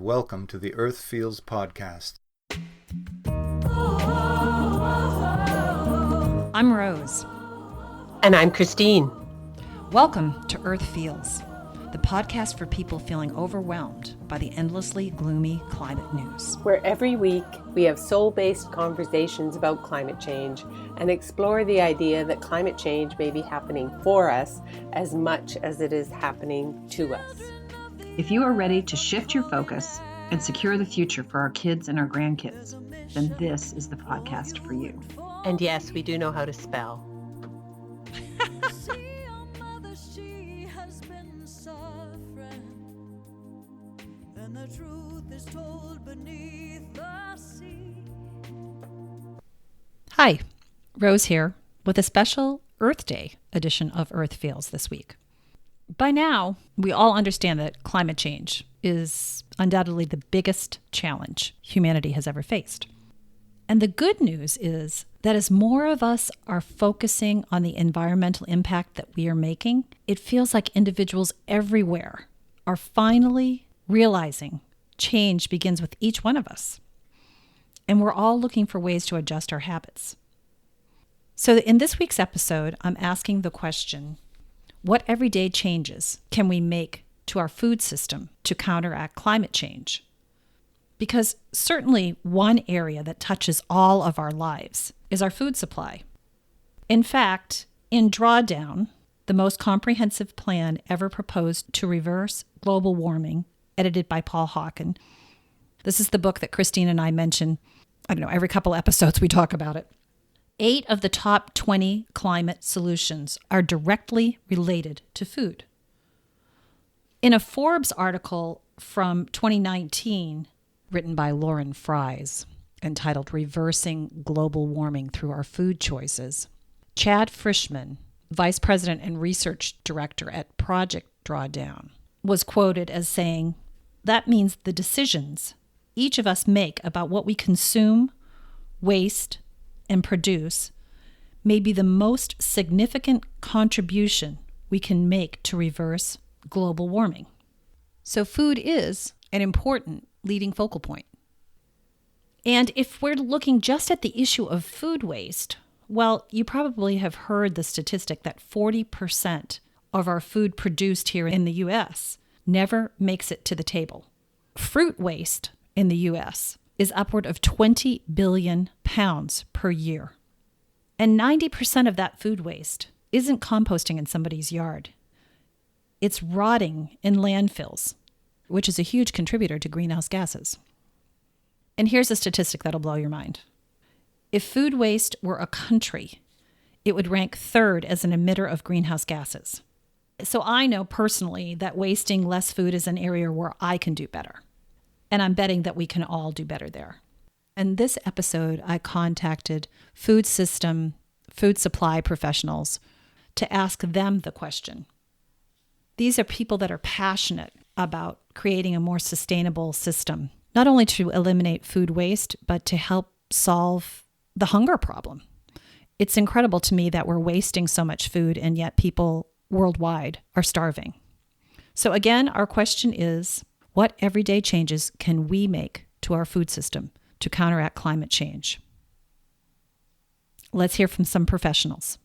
welcome to the Earth Feels podcast. I'm Rose. And I'm Christine. Welcome to Earth Feels, the podcast for people feeling overwhelmed by the endlessly gloomy climate news. Where every week we have soul-based conversations about climate change and explore the idea that climate change may be happening for us as much as it is happening to us. If you are ready to shift your focus and secure the future for our kids and our grandkids, then this is the podcast for you. And yes, we do know how to spell. Hi, Rose here with a special Earth Day edition of Earth Feels this week. By now, we all understand that climate change is undoubtedly the biggest challenge humanity has ever faced. And the good news is that as more of us are focusing on the environmental impact that we are making, it feels like individuals everywhere are finally realizing change begins with each one of us. And we're all looking for ways to adjust our habits. So in this week's episode, I'm asking the question, what everyday changes can we make to our food system to counteract climate change? Because certainly one area that touches all of our lives is our food supply. In fact, in Drawdown, the most comprehensive plan ever proposed to reverse global warming, edited by Paul Hawken. This is the book that Christine and I mention, every couple episodes we talk about it. 8 of the top 20 climate solutions are directly related to food. In a Forbes article from 2019, written by Lauren Fries, entitled Reversing Global Warming Through Our Food Choices, Chad Frischman, Vice President and Research Director at Project Drawdown, was quoted as saying, "That means the decisions each of us make about what we consume, waste, and produce may be the most significant contribution we can make to reverse global warming." So food is an important leading focal point. And if we're looking just at the issue of food waste, well, you probably have heard the statistic that 40% of our food produced here in the U.S. never makes it to the table. Fruit waste in the U.S. is upward of 20 billion pounds per year. And 90% of that food waste isn't composting in somebody's yard. It's rotting in landfills, which is a huge contributor to greenhouse gases. And here's a statistic that'll blow your mind. If food waste were a country, it would rank third as an emitter of greenhouse gases. So I know personally that wasting less food is an area where I can do better. And I'm betting that we can all do better there. And this episode, I contacted food supply professionals to ask them the question. These are people that are passionate about creating a more sustainable system, not only to eliminate food waste, but to help solve the hunger problem. It's incredible to me that we're wasting so much food and yet people worldwide are starving. So again, our question is, what everyday changes can we make to our food system to counteract climate change? Let's hear from some professionals.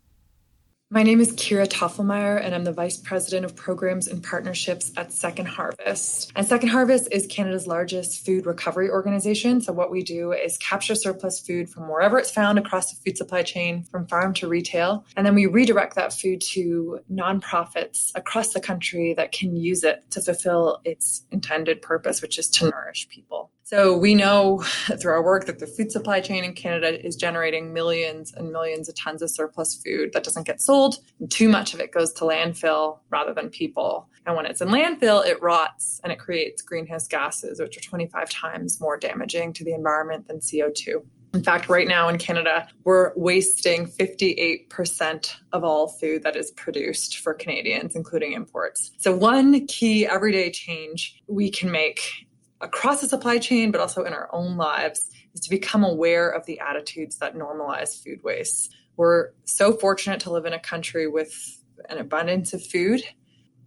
My name is Kira Toffelmeyer, and I'm the Vice President of Programs and Partnerships at Second Harvest. And Second Harvest is Canada's largest food recovery organization. So what we do is capture surplus food from wherever it's found across the food supply chain, from farm to retail. And then we redirect that food to nonprofits across the country that can use it to fulfill its intended purpose, which is to nourish people. So we know through our work that the food supply chain in Canada is generating millions and millions of tons of surplus food that doesn't get sold. And too much of it goes to landfill rather than people. And when it's in landfill, it rots and it creates greenhouse gases, which are 25 times more damaging to the environment than CO2. In fact, right now in Canada, we're wasting 58% of all food that is produced for Canadians, including imports. So one key everyday change we can make across the supply chain, but also in our own lives, is to become aware of the attitudes that normalize food waste. We're so fortunate to live in a country with an abundance of food,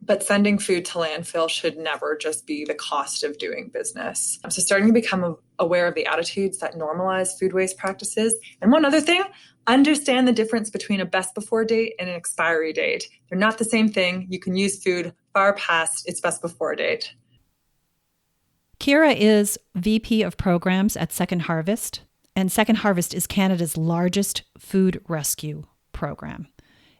But sending food to landfill should never just be the cost of doing business. So starting to become aware of the attitudes that normalize food waste practices. And one other thing, understand the difference between a best before date and an expiry date. They're not the same thing. You can use food far past its best before date. Kira is VP of Programs at Second Harvest, and Second Harvest is Canada's largest food rescue program.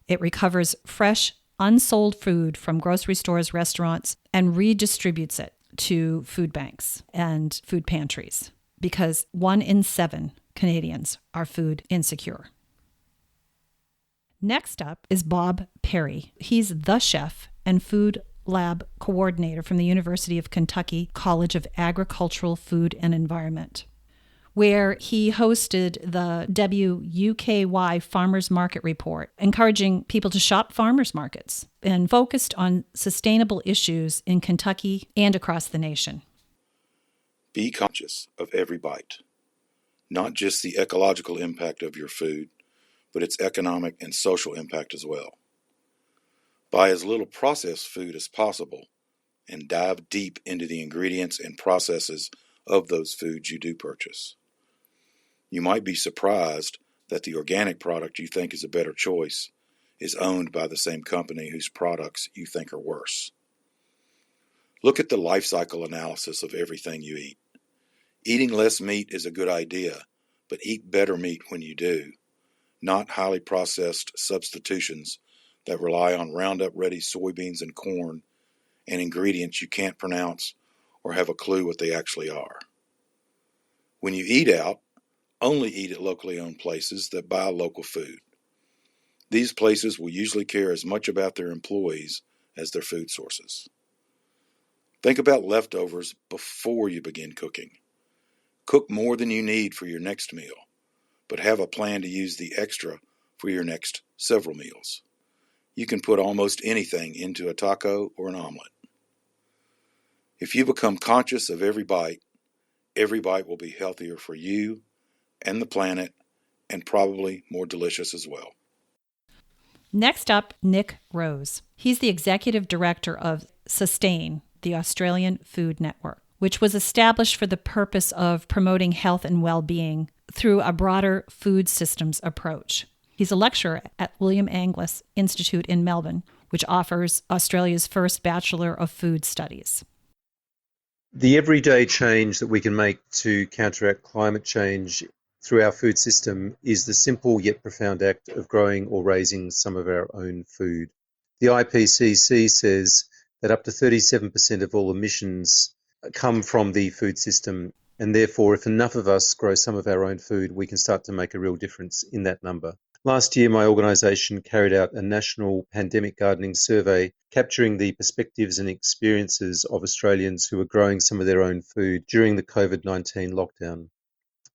It recovers fresh, unsold food from grocery stores, restaurants, and redistributes it to food banks and food pantries because 1 in 7 Canadians are food insecure. Next up is Bob Perry. He's the chef and food lab coordinator from the University of Kentucky College of Agricultural Food and Environment, where he hosted the WUKY Farmers Market Report, encouraging people to shop farmers markets and focused on sustainable issues in Kentucky and across the nation. Be conscious of every bite, not just the ecological impact of your food, but its economic and social impact as well. Buy as little processed food as possible and dive deep into the ingredients and processes of those foods you do purchase. You might be surprised that the organic product you think is a better choice is owned by the same company whose products you think are worse. Look at the life cycle analysis of everything you eat. Eating less meat is a good idea, but eat better meat when you do, not highly processed substitutions that rely on Roundup-ready soybeans and corn and ingredients you can't pronounce or have a clue what they actually are. When you eat out, only eat at locally owned places that buy local food. These places will usually care as much about their employees as their food sources. Think about leftovers before you begin cooking. Cook more than you need for your next meal, but have a plan to use the extra for your next several meals. You can put almost anything into a taco or an omelet. If you become conscious of every bite will be healthier for you and the planet, and probably more delicious as well. Next up, Nick Rose. He's the executive director of Sustain, the Australian Food Network, which was established for the purpose of promoting health and well-being through a broader food systems approach. He's a lecturer at William Angus Institute in Melbourne, which offers Australia's first Bachelor of Food Studies. The everyday change that we can make to counteract climate change through our food system is the simple yet profound act of growing or raising some of our own food. The IPCC says that up to 37% of all emissions come from the food system, and therefore if enough of us grow some of our own food, we can start to make a real difference in that number. Last year, my organisation carried out a national pandemic gardening survey capturing the perspectives and experiences of Australians who were growing some of their own food during the COVID-19 lockdown.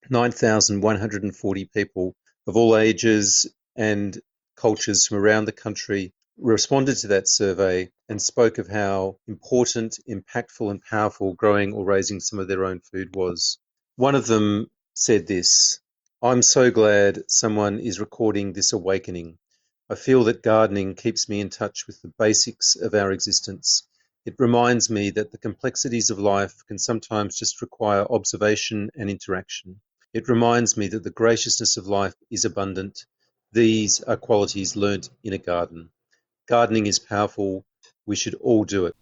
9,140 people of all ages and cultures from around the country responded to that survey and spoke of how important, impactful and powerful growing or raising some of their own food was. One of them said this: "I'm so glad someone is recording this awakening. I feel that gardening keeps me in touch with the basics of our existence. It reminds me that the complexities of life can sometimes just require observation and interaction. It reminds me that the graciousness of life is abundant. These are qualities learnt in a garden. Gardening is powerful. We should all do it."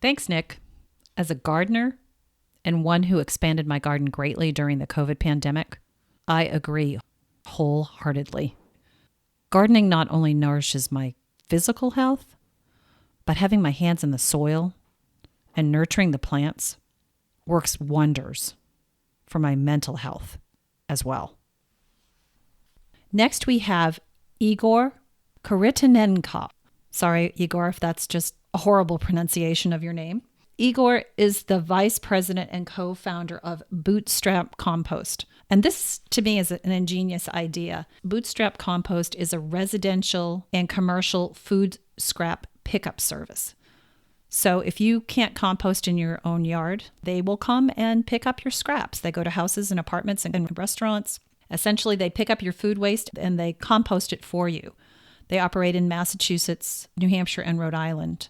Thanks, Nick. As a gardener and one who expanded my garden greatly during the COVID pandemic, I agree wholeheartedly. Gardening not only nourishes my physical health, but having my hands in the soil and nurturing the plants works wonders for my mental health as well. Next, we have Igor Kiritanenko. Sorry, Igor, if that's just a horrible pronunciation of your name. Igor is the vice president and co-founder of Bootstrap Compost. And this, to me, is an ingenious idea. Bootstrap Compost is a residential and commercial food scrap pickup service. So if you can't compost in your own yard, they will come and pick up your scraps. They go to houses and apartments and restaurants. Essentially, they pick up your food waste and they compost it for you. They operate in Massachusetts, New Hampshire, and Rhode Island.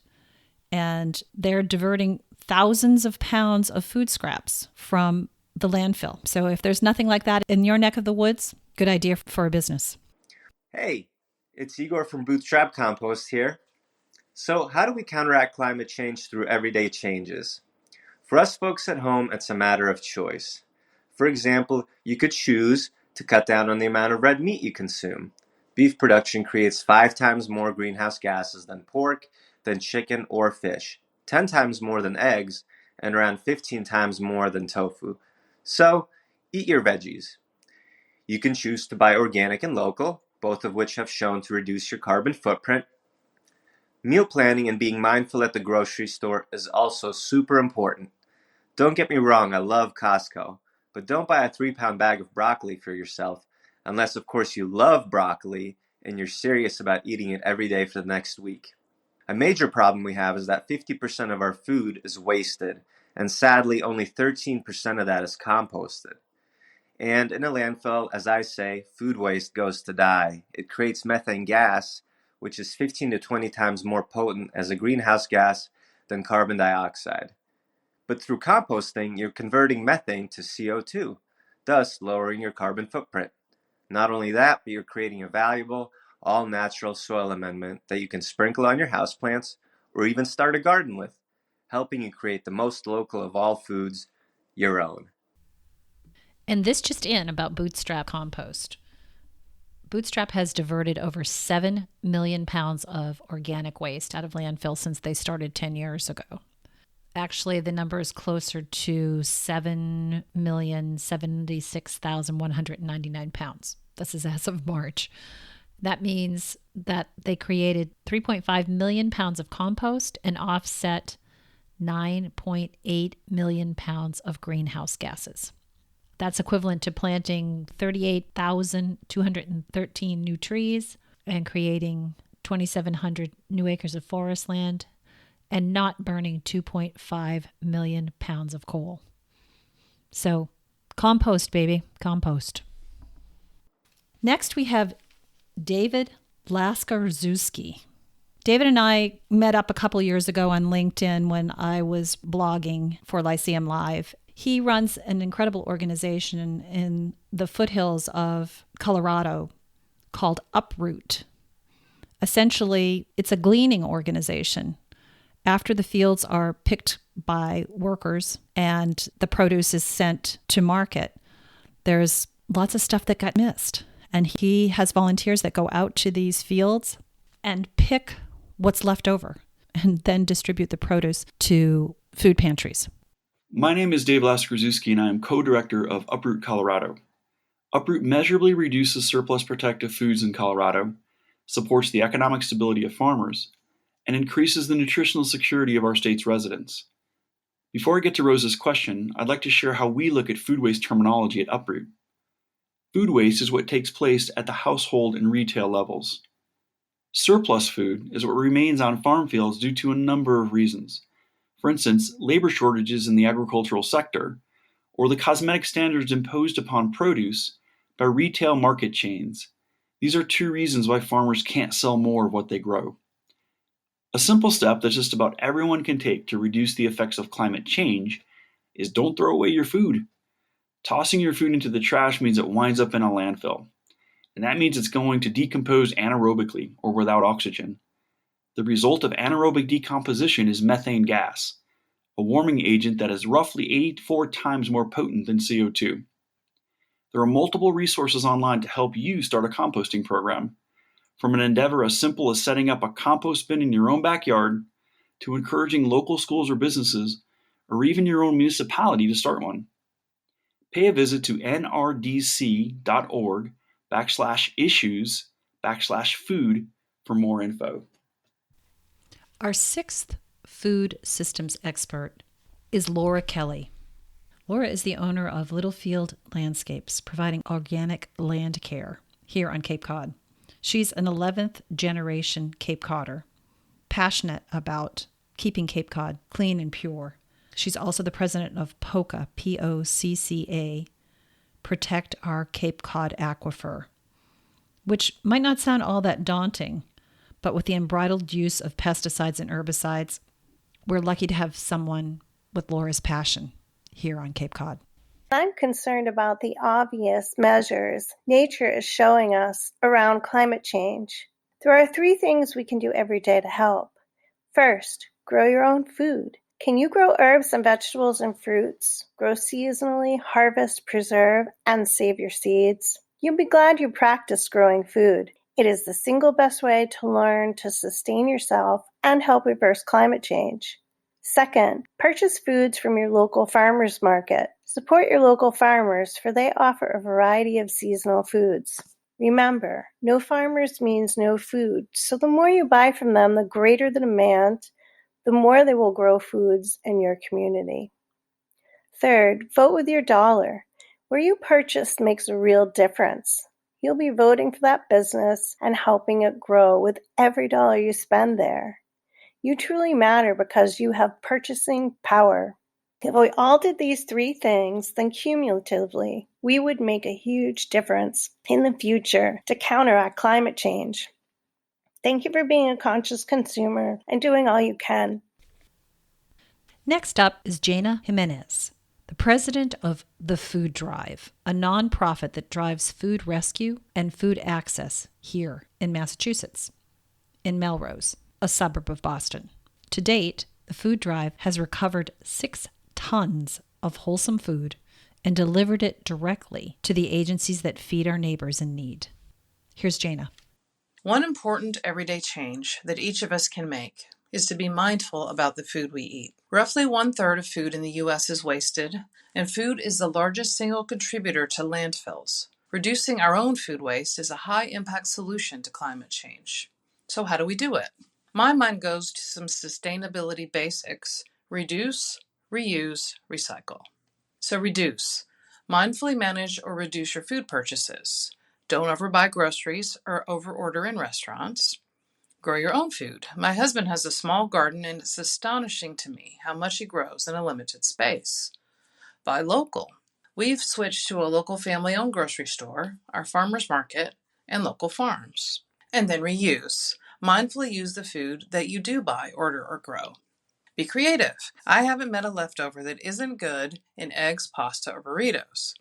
And they're diverting thousands of pounds of food scraps from the landfill. So if there's nothing like that in your neck of the woods, good idea for a business. Hey, it's Igor from Bootstrap Compost here. So how do we counteract climate change through everyday changes? For us folks at home, it's a matter of choice. For example, you could choose to cut down on the amount of red meat you consume. Beef production creates 5 times more greenhouse gases than pork, than chicken or fish, 10 times more than eggs, and around 15 times more than tofu. So, eat your veggies. You can choose to buy organic and local, both of which have shown to reduce your carbon footprint. Meal planning and being mindful at the grocery store is also super important. Don't get me wrong, I love Costco, but don't buy a 3-pound bag of broccoli for yourself, unless of course you love broccoli and you're serious about eating it every day for the next week. A major problem we have is that 50% of our food is wasted, and sadly only 13% of that is composted. And in a landfill, as I say, food waste goes to die. It creates methane gas, which is 15 to 20 times more potent as a greenhouse gas than carbon dioxide. But through composting, you're converting methane to CO2, thus lowering your carbon footprint. Not only that, but you're creating a valuable, all-natural soil amendment that you can sprinkle on your houseplants or even start a garden with, helping you create the most local of all foods, your own. And this just in about Bootstrap Compost. Bootstrap has diverted over 7 million pounds of organic waste out of landfill since they started 10 years ago. Actually, the number is closer to 7,076,199 pounds. This is as of March. That means that they created 3.5 million pounds of compost and offset 9.8 million pounds of greenhouse gases. That's equivalent to planting 38,213 new trees and creating 2,700 new acres of forest land and not burning 2.5 million pounds of coal. So compost, baby, compost. Next, we have David Vlaskarzewski. David and I met up a couple years ago on LinkedIn when I was blogging for Lyceum Live. He runs an incredible organization in the foothills of Colorado called Uproot. Essentially, it's a gleaning organization. After the fields are picked by workers and the produce is sent to market, there's lots of stuff that got missed. And he has volunteers that go out to these fields and pick what's left over and then distribute the produce to food pantries. My name is Dave Vlaskarzewski, and I am co-director of Uproot Colorado. Uproot measurably reduces surplus protective foods in Colorado, supports the economic stability of farmers, and increases the nutritional security of our state's residents. Before I get to Rose's question, I'd like to share how we look at food waste terminology at Uproot. Food waste is what takes place at the household and retail levels. Surplus food is what remains on farm fields due to a number of reasons. For instance, labor shortages in the agricultural sector, or the cosmetic standards imposed upon produce by retail market chains. These are 2 reasons why farmers can't sell more of what they grow. A simple step that just about everyone can take to reduce the effects of climate change is don't throw away your food. Tossing your food into the trash means it winds up in a landfill, and that means it's going to decompose anaerobically or without oxygen. The result of anaerobic decomposition is methane gas, a warming agent that is roughly 84 times more potent than CO2. There are multiple resources online to help you start a composting program, from an endeavor as simple as setting up a compost bin in your own backyard to encouraging local schools or businesses, or even your own municipality to start one. Pay a visit to nrdc.org/issues/food for more info. Our 6th food systems expert is Laura Kelly. Laura is the owner of Littlefield Landscapes, providing organic land care here on Cape Cod. She's an 11th generation Cape Codder, passionate about keeping Cape Cod clean and pure. She's also the president of POCA, P-O-C-C-A, Protect Our Cape Cod Aquifer, which might not sound all that daunting, but with the unbridled use of pesticides and herbicides, we're lucky to have someone with Laura's passion here on Cape Cod. I'm concerned about the obvious measures nature is showing us around climate change. There are 3 things we can do every day to help. First, grow your own food. Can you grow herbs and vegetables and fruits? Grow seasonally, harvest, preserve, and save your seeds. You'll be glad you practiced growing food. It is the single best way to learn to sustain yourself and help reverse climate change. Second, purchase foods from your local farmers market. Support your local farmers, for they offer a variety of seasonal foods. Remember, no farmers means no food, so the more you buy from them, the greater the demand, the more they will grow foods in your community. Third, vote with your dollar. Where you purchase makes a real difference. You'll be voting for that business and helping it grow with every dollar you spend there. You truly matter because you have purchasing power. If we all did these 3 things, then cumulatively, we would make a huge difference in the future to counteract climate change. Thank you for being a conscious consumer and doing all you can. Next up is Jana Jimenez, the president of The Food Drive, a nonprofit that drives food rescue and food access here in Massachusetts, in Melrose, a suburb of Boston. To date, The Food Drive has recovered 6 tons of wholesome food and delivered it directly to the agencies that feed our neighbors in need. Here's Jana. One important everyday change that each of us can make is to be mindful about the food we eat. Roughly 1/3 of food in the U.S. is wasted, and food is the largest single contributor to landfills. Reducing our own food waste is a high-impact solution to climate change. So how do we do it? My mind goes to some sustainability basics: reduce, reuse, recycle. So reduce. Mindfully manage or reduce your food purchases. Don't overbuy groceries or overorder in restaurants. Grow your own food. My husband has a small garden, and it's astonishing to me how much he grows in a limited space. Buy local. We've switched to a local family-owned grocery store, our farmers market, and local farms. And then reuse. Mindfully use the food that you do buy, order, or grow. Be creative. I haven't met a leftover that isn't good in eggs, pasta, or burritos.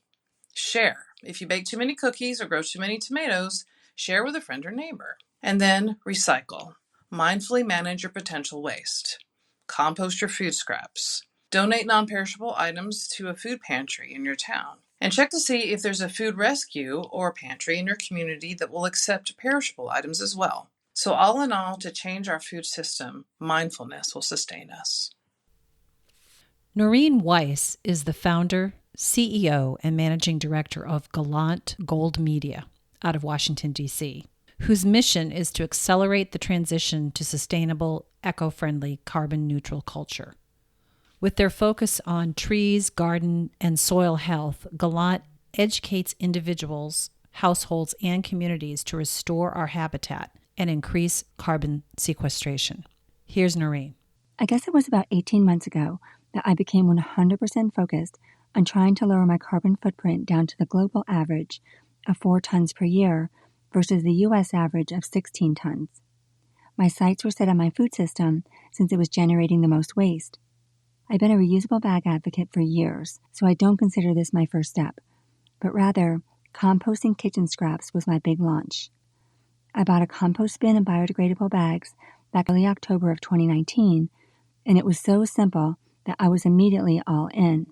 Share. If you bake too many cookies or grow too many tomatoes, share with a friend or neighbor. And then recycle. Mindfully manage your potential waste. Compost your food scraps. Donate non-perishable items to a food pantry in your town. And check to see if there's a food rescue or pantry in your community that will accept perishable items as well. So all in all, to change our food system, mindfulness will sustain us. Noreen Weiss is the founder, CEO, and managing director of Gallant Gold Media out of Washington, D.C., whose mission is to accelerate the transition to sustainable, eco-friendly, carbon-neutral culture. With their focus on trees, garden, and soil health, Gallant educates individuals, households, and communities to restore our habitat and increase carbon sequestration. Here's Noreen. I guess it was about 18 months ago that I became 100% focused on trying to lower my carbon footprint down to the global average of 4 tons per year versus the U.S. average of 16 tons. My sights were set on my food system since it was generating the most waste. I've been a reusable bag advocate for years, so I don't consider this my first step, but rather, composting kitchen scraps was my big launch. I bought a compost bin and biodegradable bags back early October of 2019, and it was so simple that I was immediately all in.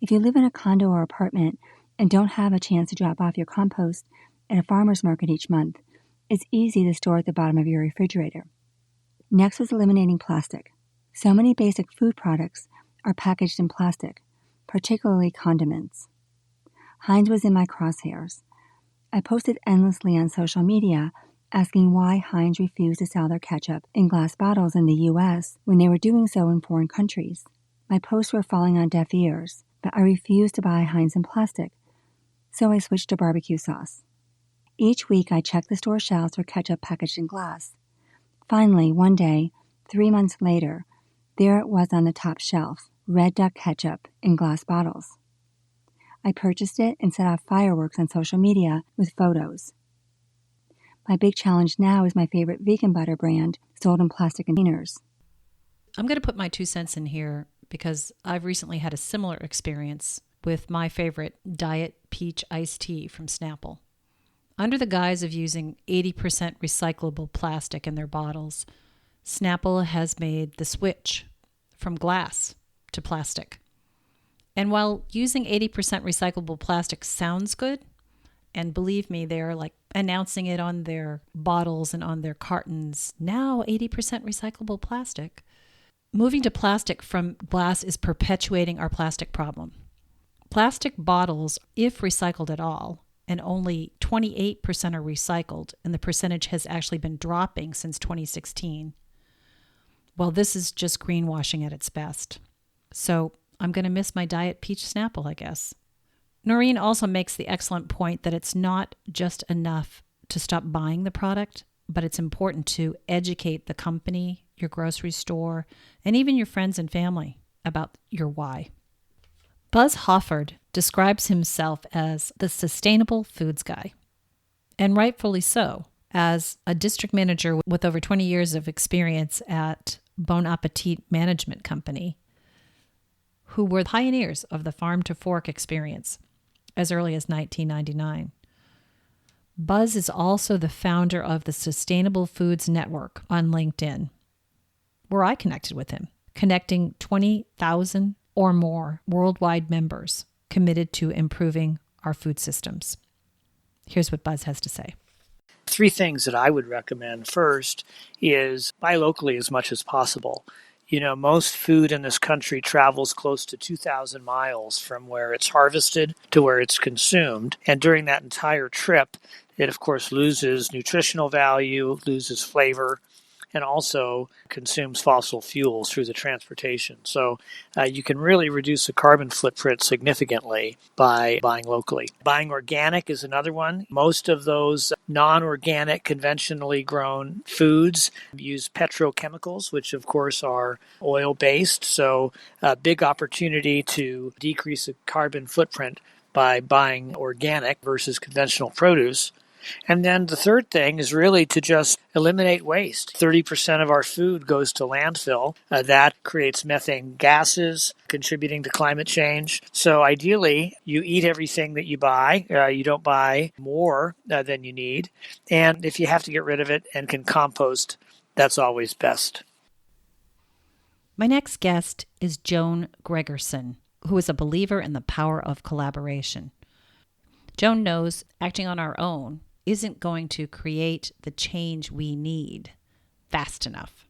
If you live in a condo or apartment and don't have a chance to drop off your compost at a farmer's market each month, it's easy to store at the bottom of your refrigerator. Next was eliminating plastic. So many basic food products are packaged in plastic, particularly condiments. Heinz was in my crosshairs. I posted endlessly on social media asking why Heinz refused to sell their ketchup in glass bottles in the U.S. when they were doing so in foreign countries. My posts were falling on deaf ears, but I refused to buy Heinz in plastic, so I switched to barbecue sauce. Each week I checked the store shelves for ketchup packaged in glass. Finally, one day, 3 months later, there it was on the top shelf, Red Duck ketchup in glass bottles. I purchased it and set off fireworks on social media with photos. My big challenge now is my favorite vegan butter brand sold in plastic containers. I'm going to put my 2 cents in here because I've recently had a similar experience with my favorite Diet Peach Iced Tea from Snapple. Under the guise of using 80% recyclable plastic in their bottles, Snapple has made the switch from glass to plastic. And while using 80% recyclable plastic sounds good, and believe me, they're like announcing it on their bottles and on their cartons, now 80% recyclable plastic. Moving to plastic from glass is perpetuating our plastic problem. Plastic bottles, if recycled at all, and only 28% are recycled, and the percentage has actually been dropping since 2016. Well, this is just greenwashing at its best. So I'm going to miss my Diet Peach Snapple, I guess. Noreen also makes the excellent point that it's not just enough to stop buying the product, but it's important to educate the company, your grocery store, and even your friends and family about your why. Buzz Hofford describes himself as the sustainable foods guy, and rightfully so. As a district manager with over 20 years of experience at Bon Appetit Management Company, who were pioneers of the farm to fork experience as early as 1999. Buzz is also the founder of the Sustainable Foods Network on LinkedIn, where I connected with him, connecting 20,000 or more worldwide members committed to improving our food systems. Here's what Buzz has to say. 3 things that I would recommend. First is buy locally as much as possible. You know, most food in this country travels close to 2,000 miles from where it's harvested to where it's consumed. And during that entire trip, it, of course, loses nutritional value, loses flavor, and also consumes fossil fuels through the transportation. So you can really reduce the carbon footprint significantly by buying locally. Buying organic is another one. Most of those non-organic, conventionally grown foods use petrochemicals, which of course are oil-based. So a big opportunity to decrease the carbon footprint by buying organic versus conventional produce. And then the third thing is really to just eliminate waste. 30% of our food goes to landfill. That creates methane gases, contributing to climate change. So ideally, you eat everything that you buy. You don't buy more than you need. And if you have to get rid of it and can compost, that's always best. My next guest is Joan Gregerson, who is a believer in the power of collaboration. Joan knows acting on our own isn't going to create the change we need fast enough.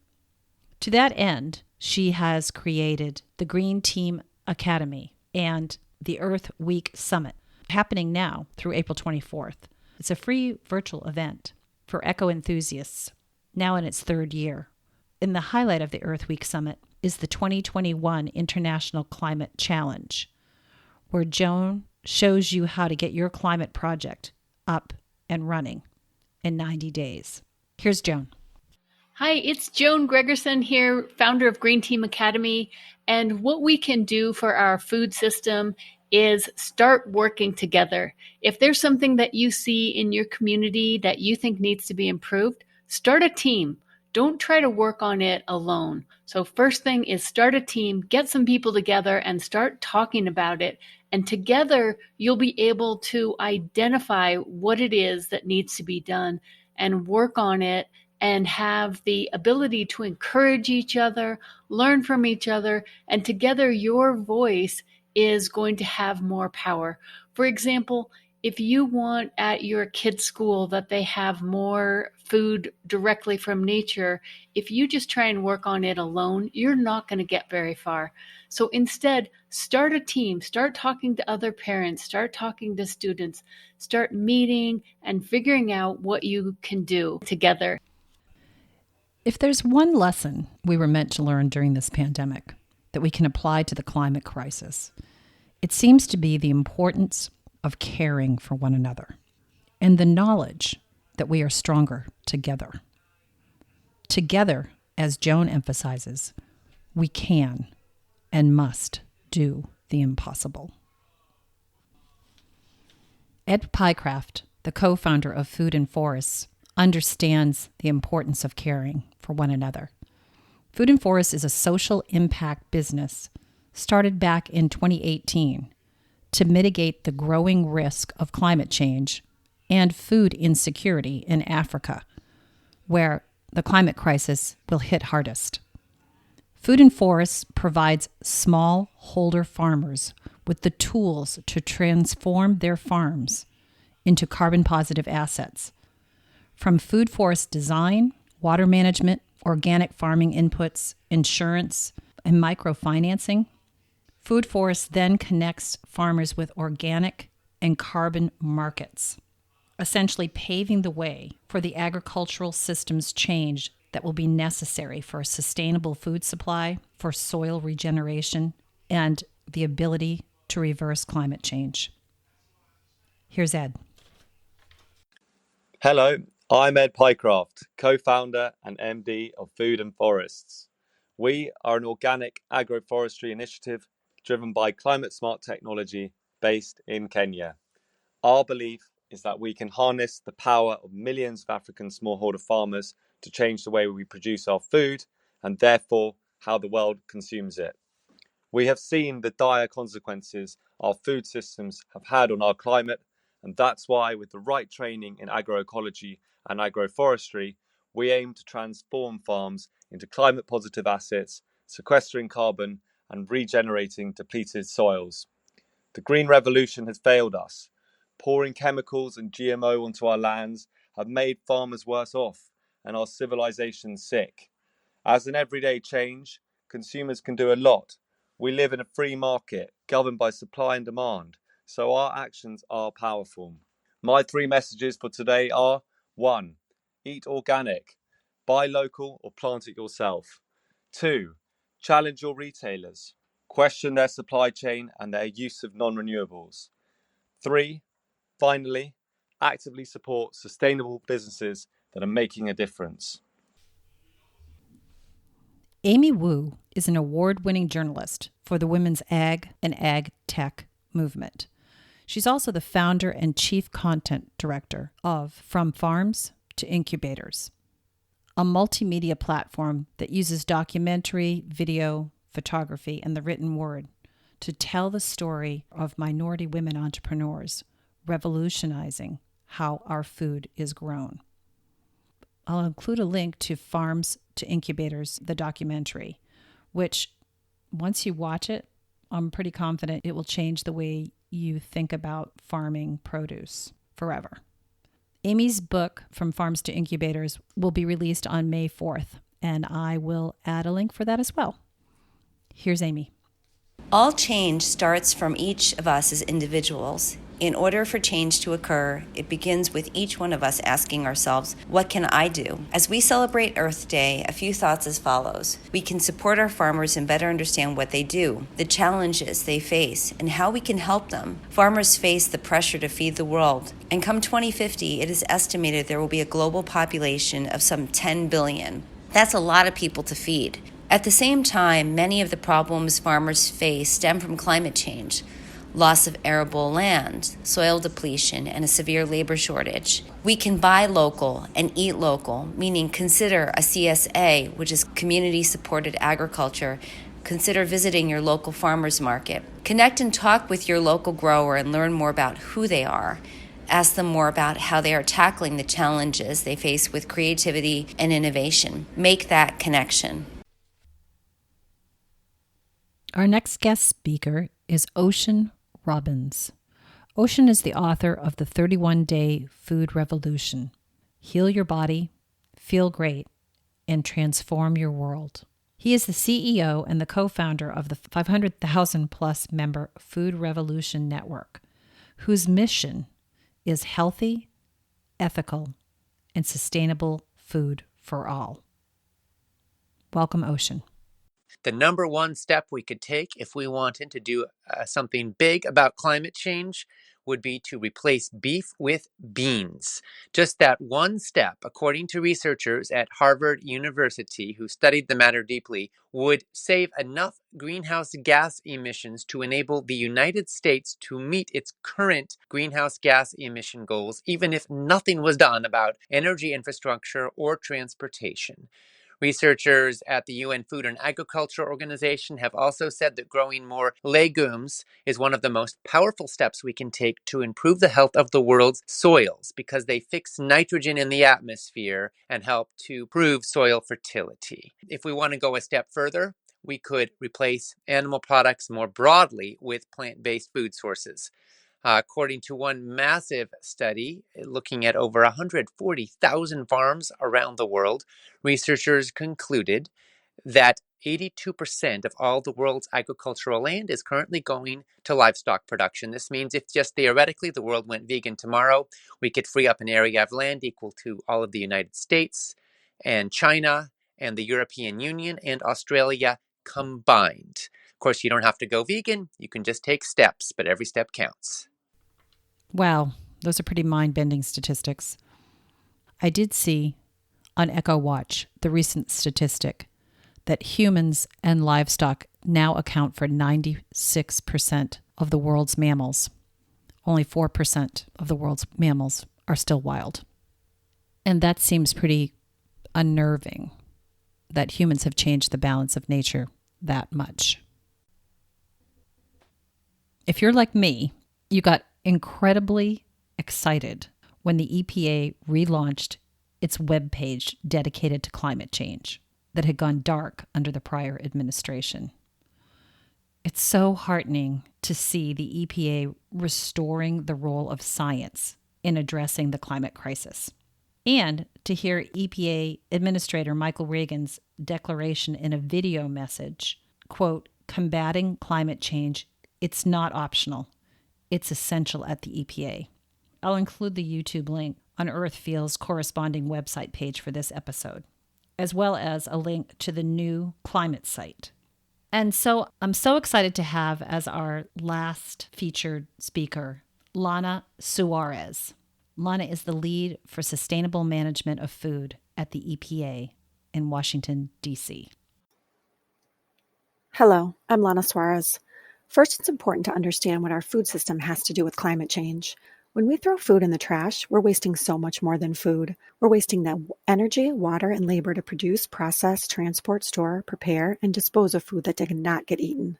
To that end, she has created the Green Team Academy and the Earth Week Summit, happening now through April 24th. It's a free virtual event for eco-enthusiasts, now in its 3rd year. And the highlight of the Earth Week Summit is the 2021 International Climate Challenge, where Joan shows you how to get your climate project up and running in 90 days. Here's Joan. Hi, it's Joan Gregerson here, founder of Green Team Academy. And what we can do for our food system is start working together. If there's something that you see in your community that you think needs to be improved, start a team. Don't try to work on it alone. So first thing is start a team, get some people together and start talking about it. And together, you'll be able to identify what it is that needs to be done and work on it and have the ability to encourage each other, learn from each other, and together your voice is going to have more power. For example, if you want at your kids' school that they have more food directly from nature, if you just try and work on it alone, you're not going to get very far. So instead, start a team, start talking to other parents, start talking to students, start meeting and figuring out what you can do together. If there's one lesson we were meant to learn during this pandemic that we can apply to the climate crisis, it seems to be the importance of caring for one another and the knowledge that we are stronger together. Together, as Joan emphasizes, we can and must do the impossible. Ed Pycraft, the co-founder of Food and Forests, understands the importance of caring for one another. Food and Forest is a social impact business started back in 2018 to mitigate the growing risk of climate change and food insecurity in Africa, where the climate crisis will hit hardest. Food and Forest provides smallholder farmers with the tools to transform their farms into carbon-positive assets. From food forest design, water management, organic farming inputs, insurance, and microfinancing, Food Forest then connects farmers with organic and carbon markets, essentially paving the way for the agricultural systems change that will be necessary for a sustainable food supply, for soil regeneration, and the ability to reverse climate change. Here's Ed. Hello, I'm Ed Pycroft, co-founder and MD of Food and Forests. We are an organic agroforestry initiative driven by climate-smart technology based in Kenya. Our belief is that we can harness the power of millions of African smallholder farmers to change the way we produce our food and therefore how the world consumes it. We have seen the dire consequences our food systems have had on our climate, and that's why with the right training in agroecology and agroforestry, we aim to transform farms into climate-positive assets, sequestering carbon and regenerating depleted soils. The green revolution has failed us. Pouring chemicals and GMO onto our lands have made farmers worse off and our civilization sick. As an everyday change, consumers can do a lot. We live in a free market governed by supply and demand, so our actions are powerful. My 3 messages for today are: 1. Eat organic. Buy local or plant it yourself. 2. Challenge your retailers. Question their supply chain and their use of non-renewables. 3. Finally, actively support sustainable businesses that are making a difference. Amy Wu is an award-winning journalist for the women's ag and ag tech movement. She's also the founder and chief content director of From Farms to Incubators, a multimedia platform that uses documentary, video, photography, and the written word to tell the story of minority women entrepreneurs revolutionizing how our food is grown. I'll include a link to Farms to Incubators, the documentary, which once you watch it, I'm pretty confident it will change the way you think about farming produce forever. Amy's book, From Farms to Incubators, will be released on May 4th, and I will add a link for that as well. Here's Amy. All change starts from each of us as individuals. In order for change to occur, it begins with each one of us asking ourselves, what can I do? As we celebrate Earth Day, a few thoughts as follows. We can support our farmers and better understand what they do, the challenges they face, and how we can help them. Farmers face the pressure to feed the world, and come 2050, it is estimated there will be a global population of some 10 billion. That's a lot of people to feed. At the same time, many of the problems farmers face stem from climate change. Loss of arable land, soil depletion, and a severe labor shortage. We can buy local and eat local, meaning consider a CSA, which is community-supported agriculture. Consider visiting your local farmers market. Connect and talk with your local grower and learn more about who they are. Ask them more about how they are tackling the challenges they face with creativity and innovation. Make that connection. Our next guest speaker is Ocean Robbins. Ocean is the author of the 31-Day Food Revolution. Heal your body, feel great, and transform your world. He is the CEO and the co-founder of the 500,000 plus member Food Revolution Network, whose mission is healthy, ethical, and sustainable food for all. Welcome, Ocean. The number one step we could take if we wanted to do something big about climate change would be to replace beef with beans. Just that one step, according to researchers at Harvard University who studied the matter deeply, would save enough greenhouse gas emissions to enable the United States to meet its current greenhouse gas emission goals, even if nothing was done about energy infrastructure or transportation. Researchers at the UN Food and Agriculture Organization have also said that growing more legumes is one of the most powerful steps we can take to improve the health of the world's soils because they fix nitrogen in the atmosphere and help to improve soil fertility. If we want to go a step further, we could replace animal products more broadly with plant-based food sources. According to one massive study looking at over 140,000 farms around the world, researchers concluded that 82% of all the world's agricultural land is currently going to livestock production. This means if just theoretically the world went vegan tomorrow, we could free up an area of land equal to all of the United States and China and the European Union and Australia combined. Of course, you don't have to go vegan. You can just take steps, but every step counts. Wow, those are pretty mind-bending statistics. I did see on Echo Watch the recent statistic that humans and livestock now account for 96% of the world's mammals. Only 4% of the world's mammals are still wild. And that seems pretty unnerving that humans have changed the balance of nature that much. If you're like me, you got incredibly excited when the EPA relaunched its webpage dedicated to climate change that had gone dark under the prior administration. It's so heartening to see the EPA restoring the role of science in addressing the climate crisis, and to hear EPA Administrator Michael Regan's declaration in a video message, quote, "Combating climate change, it's not optional. It's essential at the EPA." I'll include the YouTube link on Earthfeel's corresponding website page for this episode, as well as a link to the new climate site. And so I'm so excited to have as our last featured speaker, Lana Suarez. Lana is the lead for sustainable management of food at the EPA in Washington, D.C. Hello, I'm Lana Suarez. First, it's important to understand what our food system has to do with climate change. When we throw food in the trash, we're wasting so much more than food. We're wasting the energy, water, and labor to produce, process, transport, store, prepare, and dispose of food that did not get eaten.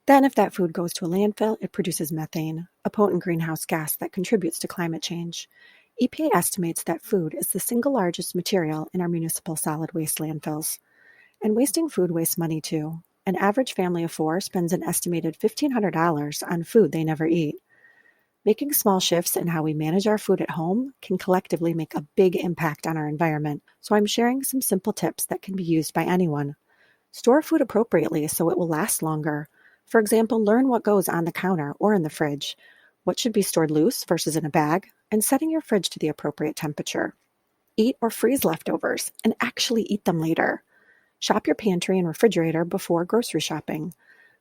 Then, if that food goes to a landfill, it produces methane, a potent greenhouse gas that contributes to climate change. EPA estimates that food is the single largest material in our municipal solid waste landfills. And wasting food wastes money too. An average family of 4 spends an estimated $1,500 on food they never eat. Making small shifts in how we manage our food at home can collectively make a big impact on our environment, so I'm sharing some simple tips that can be used by anyone. Store food appropriately so it will last longer. For example, learn what goes on the counter or in the fridge, what should be stored loose versus in a bag, and setting your fridge to the appropriate temperature. Eat or freeze leftovers and actually eat them later. Shop your pantry and refrigerator before grocery shopping.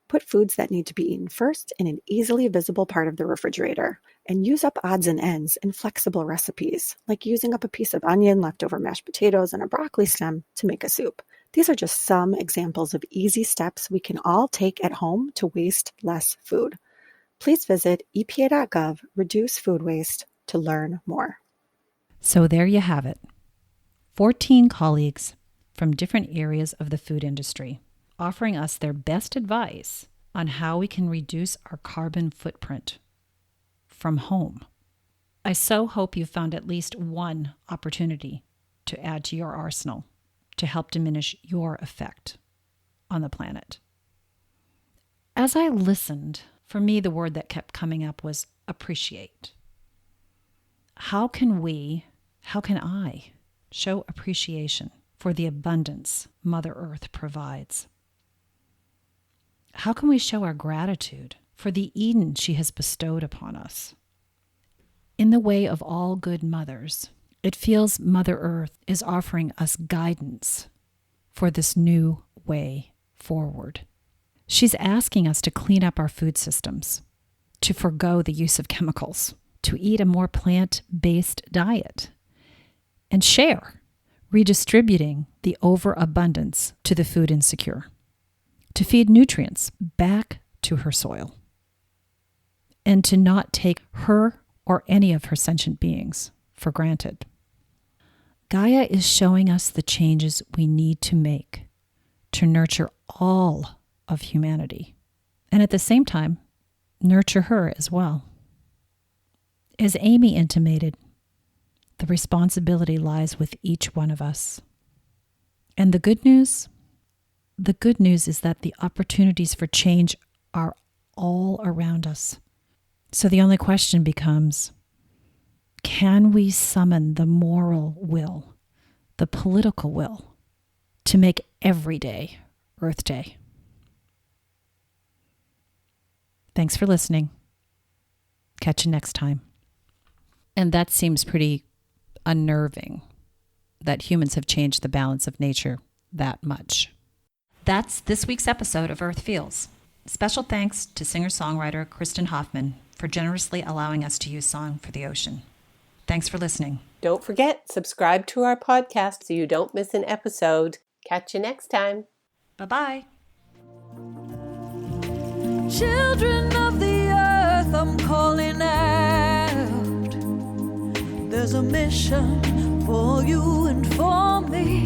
Put foods that need to be eaten first in an easily visible part of the refrigerator, and use up odds and ends in flexible recipes, like using up a piece of onion, leftover mashed potatoes, and a broccoli stem to make a soup. These are just some examples of easy steps we can all take at home to waste less food. Please visit epa.gov, reduce food waste, to learn more. So there you have it. 14 colleagues from different areas of the food industry offering us their best advice on how we can reduce our carbon footprint from home. I so hope you found at least one opportunity to add to your arsenal to help diminish your effect on the planet. As I listened, for me, the word that kept coming up was appreciate. How can I show appreciation for the abundance Mother Earth provides? How can we show our gratitude for the Eden she has bestowed upon us? In the way of all good mothers, it feels Mother Earth is offering us guidance for this new way forward. She's asking us to clean up our food systems, to forgo the use of chemicals, to eat a more plant-based diet, and share, redistributing the overabundance to the food insecure, to feed nutrients back to her soil, and to not take her or any of her sentient beings for granted. Gaia is showing us the changes we need to make to nurture all of humanity, and at the same time, nurture her as well. As Amy intimated, the responsibility lies with each one of us. And the good news is that the opportunities for change are all around us. So the only question becomes, can we summon the moral will, the political will, to make every day Earth Day? Thanks for listening. Catch you next time. And that seems pretty unnerving, that humans have changed the balance of nature that much. That's this week's episode of Earth Feels. Special thanks to singer-songwriter Kristen Hoffman for generously allowing us to use Song for the Ocean. Thanks for listening. Don't forget, subscribe to our podcast so you don't miss an episode. Catch you next time. Bye-bye. Children of the earth, I'm calling out. There's a mission for you and for me.